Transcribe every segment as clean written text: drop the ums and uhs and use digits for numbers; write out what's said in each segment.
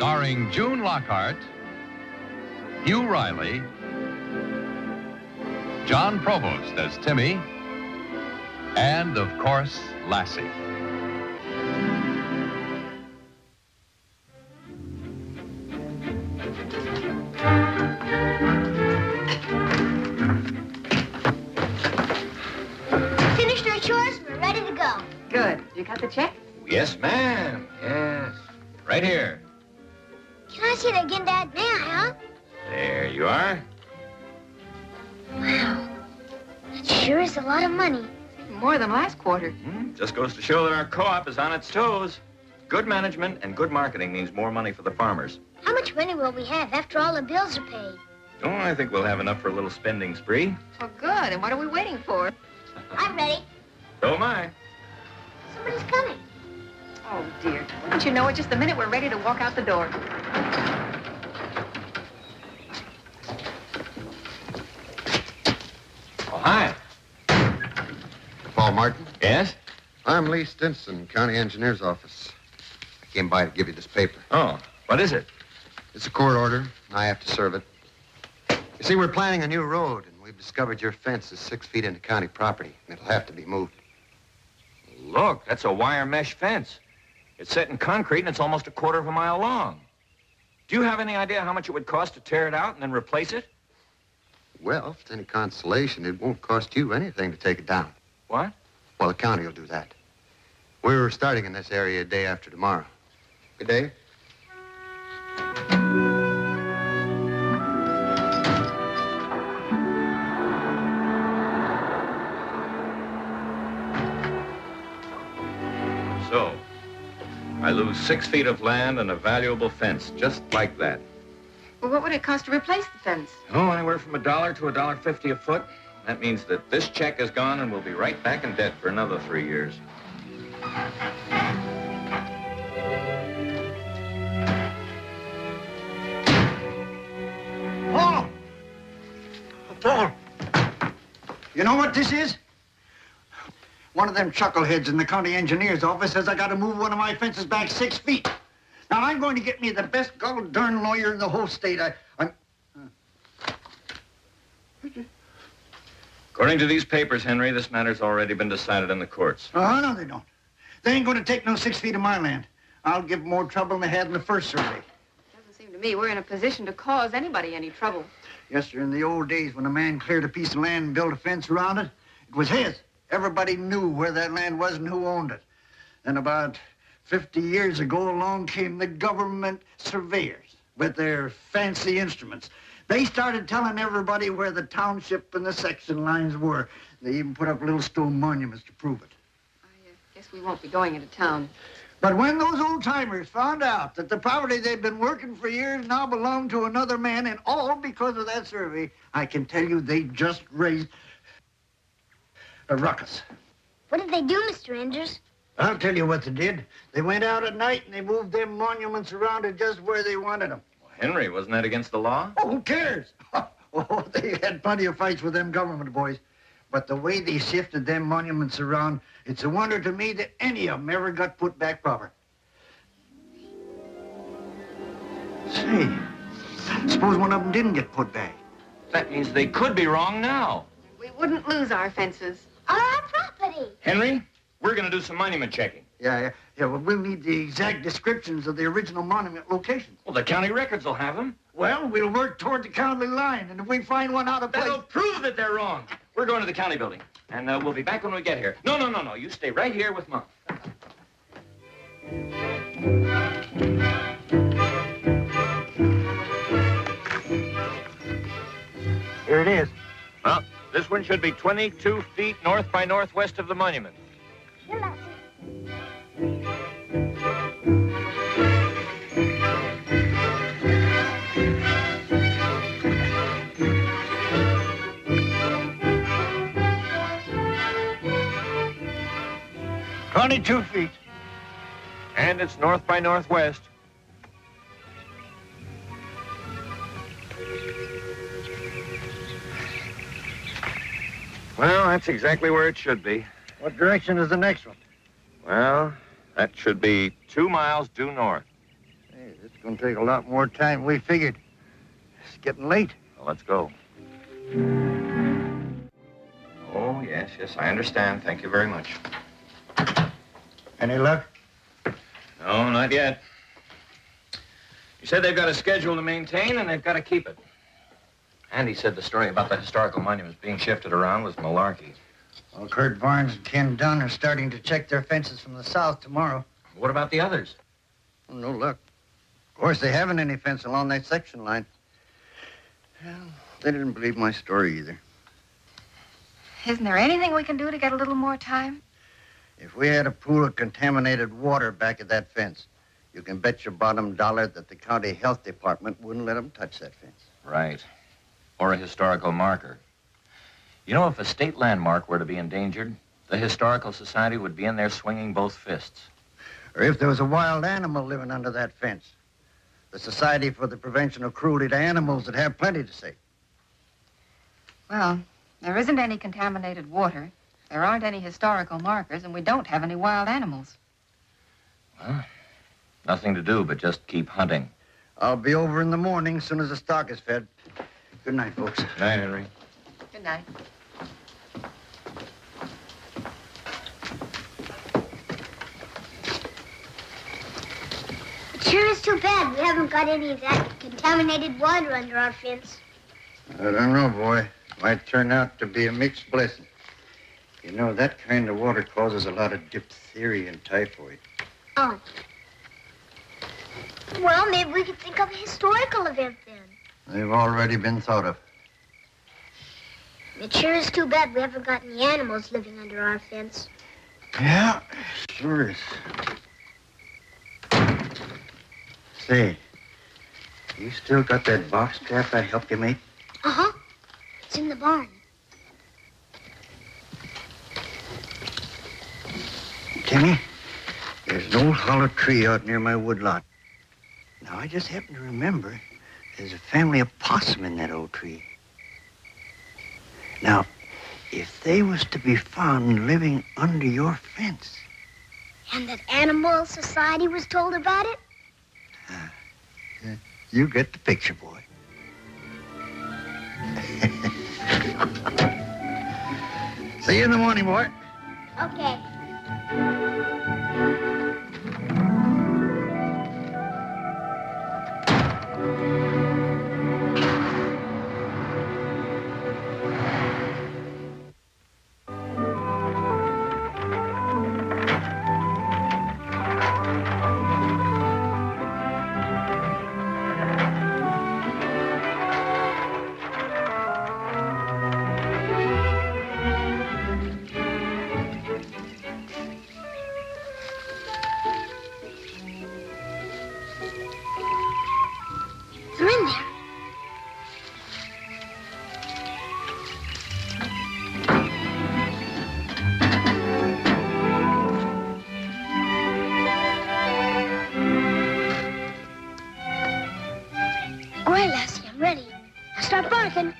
Starring June Lockhart, Hugh Riley, John Provost as Timmy, and, of course, Lassie. Finished our chores, we're ready to go. Good. You got the check? Yes, ma'am. Yes. Right here. Can I see it again, Dad? May I, huh? There you are. Wow. That sure is a lot of money. More than last quarter. Just goes to show that our co-op is on its toes. Good management and good marketing means more money for the farmers. How much money will we have after all the bills are paid? Oh, I think we'll have enough for a little spending spree. Well, good. And what are we waiting for? I'm ready. So am I. Somebody's coming. Oh, dear. Wouldn't you know it? Just the minute we're ready to walk out the door. Oh, hi. Paul Martin? Yes? I'm Lee Stinson, County Engineer's office. I came by to give you this paper. Oh, what is it? It's a court order, and I have to serve it. You see, we're planning a new road, and we've discovered your fence is 6 feet into county property, and it'll have to be moved. Look, that's a wire mesh fence. It's set in concrete, and it's almost a quarter of a mile long. Do you have any idea how much it would cost to tear it out and then replace it? Well, if it's any consolation, it won't cost you anything to take it down. What? Well, the county will do that. We're starting in this area a day after tomorrow. Good day. So, I lose 6 feet of land and a valuable fence, just like that. Well, what would it cost to replace the fence? Oh, anywhere from $1 to $1.50 a foot. That means that this check is gone and we'll be right back in debt for another 3 years. Paul! Paul! You know what this is? One of them chuckleheads in the county engineer's office says I got to move one of my fences back 6 feet. Now, I'm going to get me the best gobble-darn lawyer in the whole state. I'm... According to these papers, Henry, this matter's already been decided in the courts. Oh, no, they don't. They ain't going to take no 6 feet of my land. I'll give more trouble than they had in the first survey. Doesn't seem to me we're in a position to cause anybody any trouble. Yes, sir, in the old days when a man cleared a piece of land and built a fence around it, it was his. Everybody knew where that land was and who owned it. Then about 50 years ago, along came the government surveyors with their fancy instruments. They started telling everybody where the township and the section lines were. They even put up little stone monuments to prove it. I guess we won't be going into town. But when those old-timers found out that the property they'd been working for years now belonged to another man, and all because of that survey, I can tell you they just raised a ruckus. What did they do, Mr. Andrews? I'll tell you what they did. They went out at night and they moved them monuments around to just where they wanted them. Well, Henry, wasn't that against the law? Oh, who cares? Oh, they had plenty of fights with them government boys. But the way they shifted them monuments around, it's a wonder to me that any of them ever got put back proper. Say, suppose one of them didn't get put back. That means they could be wrong now. We wouldn't lose our fences. On our property. Henry, we're going to do some monument checking. Yeah, well, we'll need the exact descriptions of the original monument locations. Well, the county records will have them. Well, we'll work toward the county line, and if we find one out of place... That'll prove that they're wrong. We're going to the county building, and we'll be back when we get here. No. You stay right here with Mom. Here it is. Well, this one should be 22 feet north by northwest of the monument. Here, Lassie. $22 feet. And it's north by northwest. Well, that's exactly where it should be. What direction is the next one? Well, that should be 2 miles due north. Hey, It's going to take a lot more time than we figured. It's getting late. Well, let's go. Oh, yes, I understand. Thank you very much. Any luck? No, not yet. You said they've got a schedule to maintain, and they've got to keep it. And he said the story about the historical monuments being shifted around was malarkey. Well, Kurt Barnes and Ken Dunn are starting to check their fences from the south tomorrow. What about the others? Well, no luck. Of course, they haven't any fence along that section line. Well, they didn't believe my story either. Isn't there anything we can do to get a little more time? If we had a pool of contaminated water back at that fence, you can bet your bottom dollar that the county health department wouldn't let them touch that fence. Right. Or a historical marker. You know, if a state landmark were to be endangered, the Historical Society would be in there swinging both fists. Or if there was a wild animal living under that fence, the Society for the Prevention of Cruelty to Animals would have plenty to say. Well, there isn't any contaminated water. There aren't any historical markers, and we don't have any wild animals. Well, nothing to do but just keep hunting. I'll be over in the morning as soon as the stock is fed. Good night, folks. Good night, Henry. Good night. It sure is too bad we haven't got any of that contaminated water under our fence. I don't know, boy. Might turn out to be a mixed blessing. You know, that kind of water causes a lot of diphtheria and typhoid. Oh. Well, maybe we could think of a historical event then. They've already been thought of. It sure is too bad we haven't got any animals living under our fence. Yeah, sure is. Say, you still got that box trap I helped you make? Uh-huh. It's in the barn. Timmy, there's an old hollow tree out near my woodlot. Now, I just happen to remember there's a family of possum in that old tree. Now, if they was to be found living under your fence... And that Animal Society was told about it? You get the picture, boy. See you in the morning, boy. Okay. They're in there. All right, Lassie, I'm ready. Now start barking.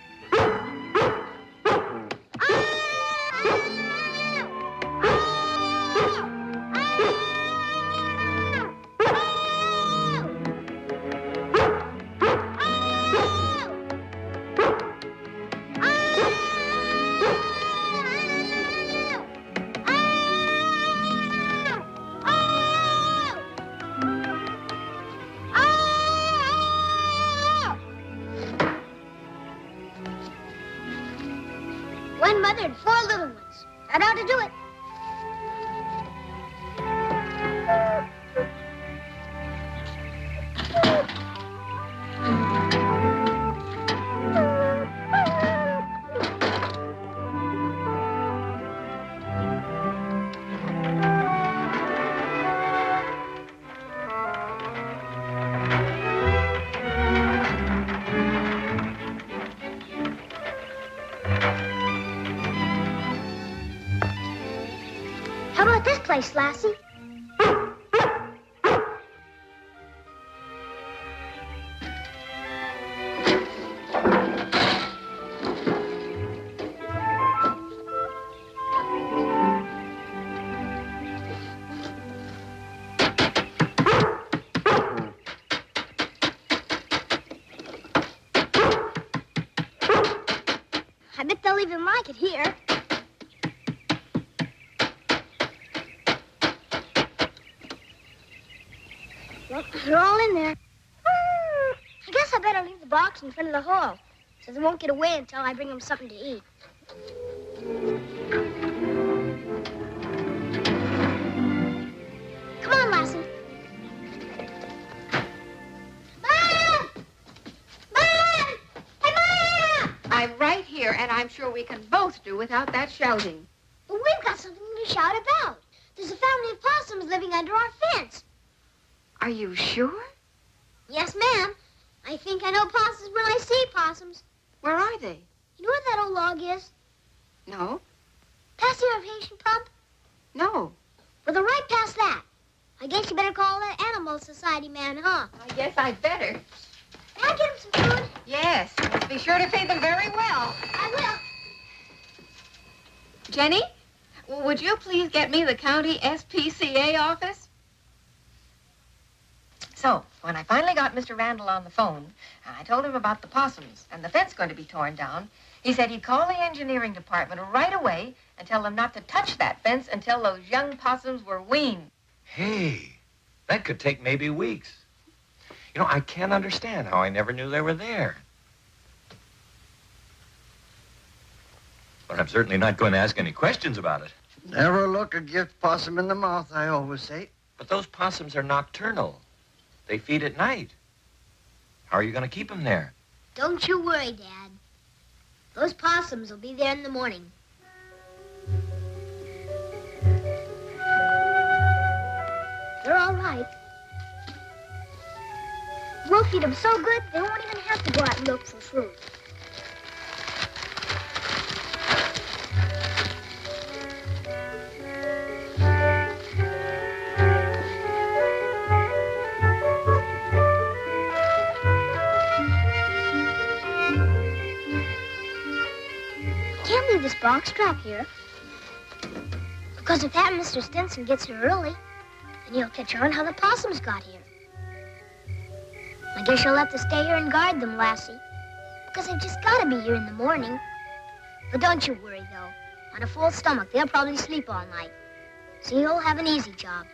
One mother and 4 little ones. That ought to do it. How about this place, Lassie? they'll even like it here. Well, they're all in there. I guess I better leave the box in front of the hall, so they won't get away until I bring them something to eat. Come on, Lassie. Mom! Mom! Hey, Mom! I'm right here, and I'm sure we can both do without that shouting. But we've got something to shout about. There's a family of possums living under our fence. Are you sure? Yes, ma'am. I think I know possums when I see possums. Where are they? You know where that old log is? No. Past the irrigation pump? No. Well, they're right past that. I guess you better call that animal society man, huh? I guess I'd better. May I get them some food? Yes. Be sure to feed them very well. I will. Jenny, would you please get me the county SPCA office? So, when I finally got Mr. Randall on the phone, and I told him about the possums and the fence going to be torn down, he said he'd call the engineering department right away and tell them not to touch that fence until those young possums were weaned. Hey, that could take maybe weeks. You know, I can't understand how I never knew they were there. But I'm certainly not going to ask any questions about it. Never look a gift possum in the mouth, I always say. But those possums are nocturnal. They feed at night. How are you going to keep them there? Don't you worry, Dad. Those possums will be there in the morning. They're all right. We'll feed them so good, they won't even have to go out and look for food. This box trap here. Because if that Mr. Stinson gets here early, then he'll catch on how the possums got here. I guess you'll have to stay here and guard them, Lassie. Because they've just got to be here in the morning. But don't you worry, though. On a full stomach, they'll probably sleep all night. So you'll have an easy job.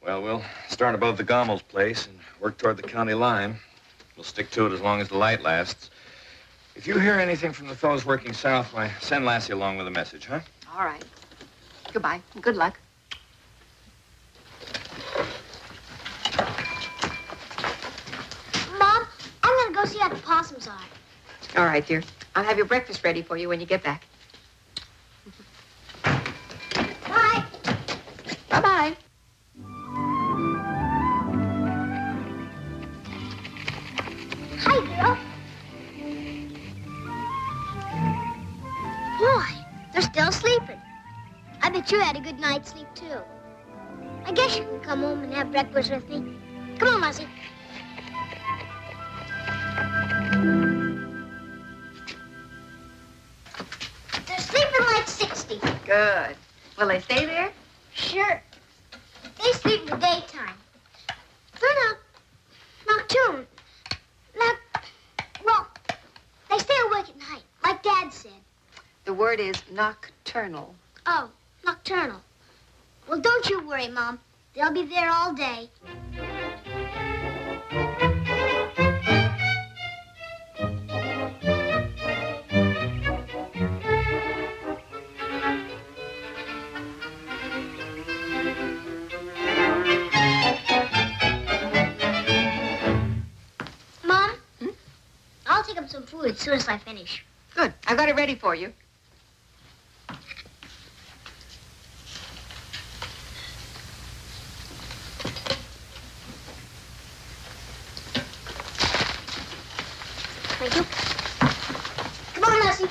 Well, we'll start above the Gommel's place and work toward the county line. We'll stick to it as long as the light lasts. If you hear anything from the fellows working south, why, send Lassie along with a message, huh? All right. Goodbye. And good luck. Mom, I'm going to go see how the possums are. All right, dear. I'll have your breakfast ready for you when you get back. Bye. Bye-bye. Hi, girl. Boy, they're still sleeping. I bet you had a good night's sleep, too. I guess you can come home and have breakfast with me. Come on, Lassie. They're sleeping like 60. Good. Will they stay there? Sure. They sleep in the daytime. They're nocturnal. Well, they stay awake at night, like Dad said. The word is nocturnal. Oh, nocturnal. Well, don't you worry, Mom. They'll be there all day. Mom? I'll take up some food as soon as I finish. Good. I've got it ready for you. Thank you. Come on, Lassie.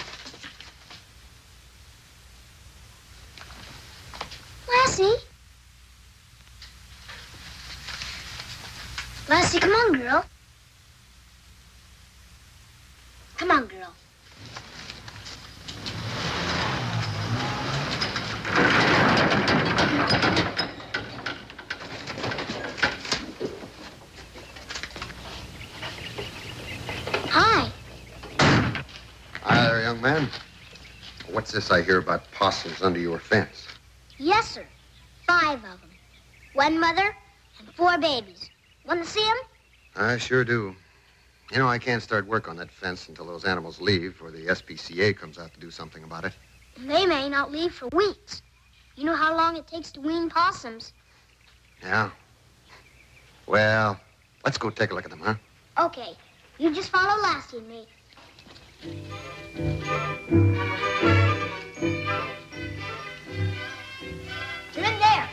Come on, girl. Hi. Hi there, young man. What's this I hear about possums under your fence? Yes, sir. 5 of them. 1 mother and 4 babies. Want to see them? I sure do. You know, I can't start work on that fence until those animals leave or the SPCA comes out to do something about it. They may not leave for weeks. You know how long it takes to wean possums. Yeah. Well, let's go take a look at them, huh? Okay. You just follow Lassie and me. They're in there.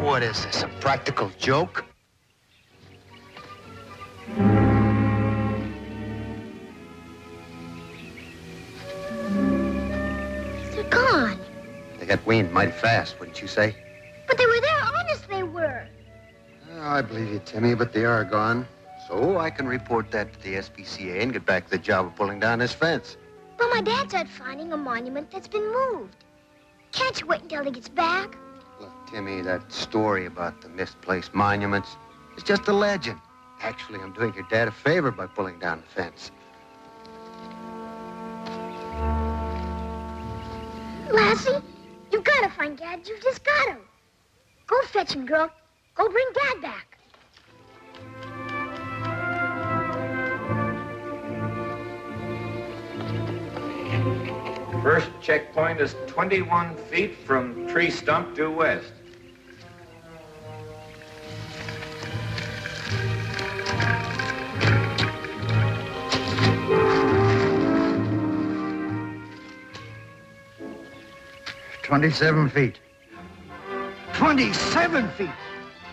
What is this, a practical joke? They're gone. They got weaned mighty fast, wouldn't you say? But they were there. Honest, they were. Oh, I believe you, Timmy, but they are gone. So I can report that to the SPCA and get back to the job of pulling down this fence. But my dad's out finding a monument that's been moved. Can't you wait until he gets back? Look, Timmy, that story about the misplaced monuments is just a legend. Actually, I'm doing your dad a favor by pulling down the fence. Lassie, you've got to find Dad. You've just got to. Go fetch him, girl. Go bring Dad back. First checkpoint is 21 feet from tree stump due west. $27 feet. 27 feet!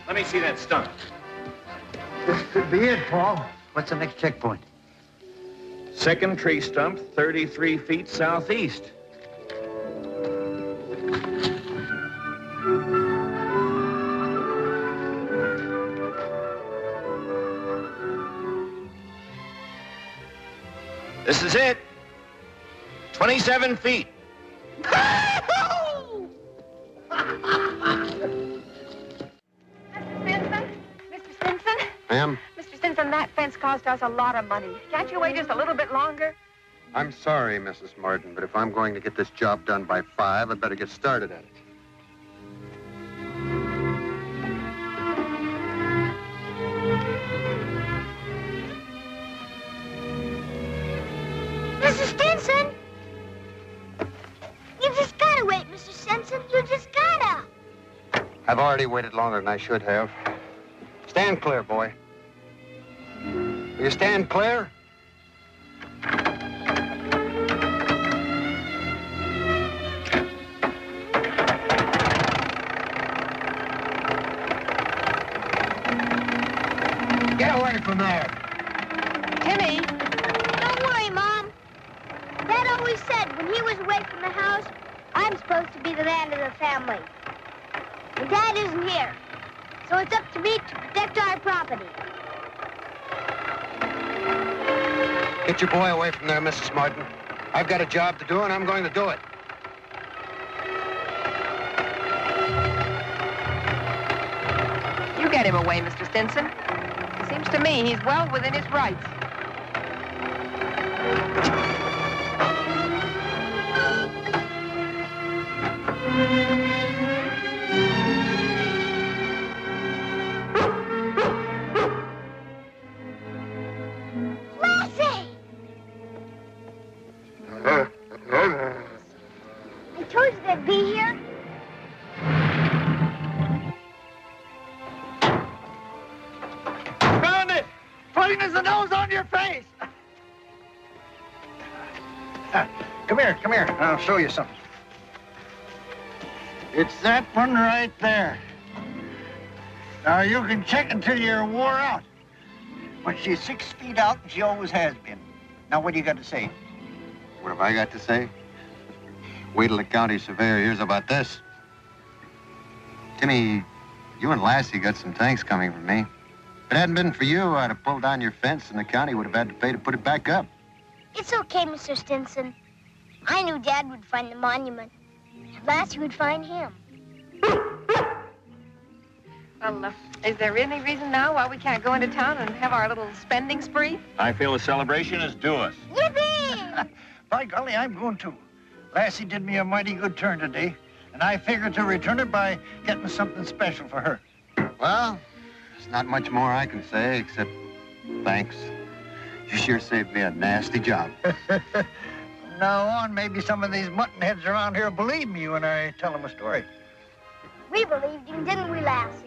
Let me see that stump. This could be it, Paul. What's the next checkpoint? Second tree stump, 33 feet southeast. This is it. 27 feet. Mr. Stinson? Ma'am? Mr. Stinson, that fence cost us a lot of money. Can't you wait just a little bit longer? I'm sorry, Mrs. Martin, but if I'm going to get this job done by 5, I'd better get started at it. Mrs. Stinson! You just gotta wait, Mr. Stinson. You just gotta. I've already waited longer than I should have. Stand clear, boy. Will you stand clear? Get away from there. Timmy! Don't worry, Mom. Dad always said when he was away from the house, I'm supposed to be the man of the family. And Dad isn't here. So it's up to me to protect our property. Get your boy away from there, Mrs. Martin. I've got a job to do, and I'm going to do it. You get him away, Mr. Stinson. Seems to me he's well within his rights. Lassie! I told you they'd be here. Found it! Plain as the nose on your face! Come here. I'll show you something. It's that one right there. Now, you can check until you're wore out. But she's 6 feet out, and she always has been. Now, what do you got to say? What have I got to say? Wait till the county surveyor hears about this. Timmy, you and Lassie got some thanks coming from me. If it hadn't been for you, I'd have pulled down your fence and the county would have had to pay to put it back up. It's okay, Mr. Stinson. I knew Dad would find the monument. And Lassie would find him. Well, is there any reason now why we can't go into town and have our little spending spree? I feel the celebration is due us. Yippee! By golly, I'm going to. Lassie did me a mighty good turn today, and I figured to return it by getting something special for her. Well, there's not much more I can say except thanks. You sure saved me a nasty job. From now on, maybe some of these muttonheads around here believe me when I tell them a story. We believed him, didn't we, Lassie?